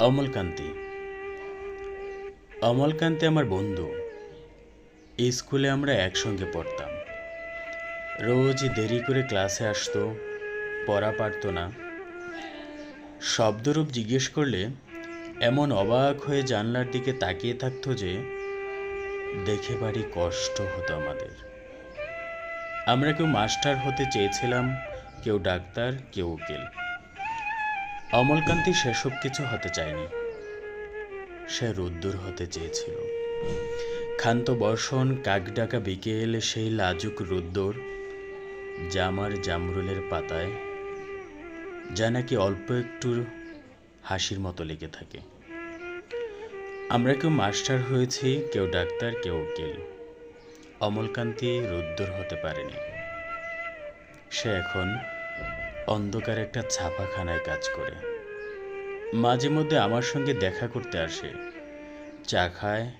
অমলকান্তি। অমলকান্তি আমার বন্ধু। এই স্কুলে আমরা একসঙ্গে পড়তাম। রোজ দেরি করে ক্লাসে আসতো, পড়া পারতো না। শব্দরূপ জিজ্ঞেস করলে এমন অবাক হয়ে জানলার দিকে তাকিয়ে থাকতো যে দেখে ভারী কষ্ট হতো আমাদের। আমরা কেউ মাস্টার হতে চেয়েছিলাম, কেউ ডাক্তার, কেউ উকিল। অমলকান্তি সেসব কিছু হতে চায়নি। সে রোদ্দুর হতে চেয়েছিল। ক্ষান্ত বর্ষণ, কাকডাকা বিকেল, সেই লাজুক রোদ্দুর জামার জামরুলের পাতায় যা নাকি অল্প একটু হাসির মতো লেগে থাকে। আমরা কেউ মাস্টার হয়েছি, কেউ ডাক্তার, কেউ উকিল। অমলকান্তি রোদ্দুর হতে পারেনি। সে এখন অন্ধকার একটা ছাপাখানায় কাজ করে। মাঝে মধ্যে আমার সঙ্গে দেখা করতে আসে, চা খায়,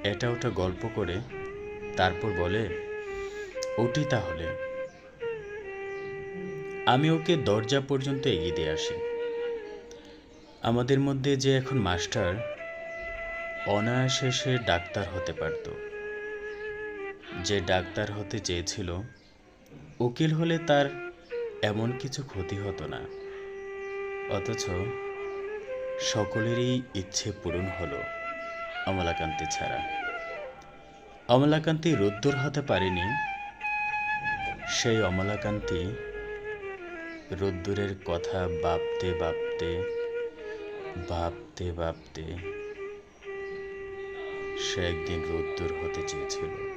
এটা ওটা গল্প করে, তারপর বলে, ওটি তাহলে। আমি ওকে দরজা পর্যন্ত এগিয়ে দিয়ে আসি। আমাদের মধ্যে যে এখন মাস্টার, অনায়াসে সে ডাক্তার হতে পারত। যে ডাক্তার হতে চেয়েছিল, উকিল হলে তার এমন কিছু ক্ষতি হতো না। অথচ সকলেরই ইচ্ছে পূরণ হলো, অমলাকান্তি ছাড়া। অমলাকান্তি রোদ্দুর হতে পারেনি। সেই অমলাকান্তি রোদ্দুরের কথা ভাবতে ভাবতে ভাবতে ভাবতে সে একদিন রোদ্দুর হতে চেয়েছিল।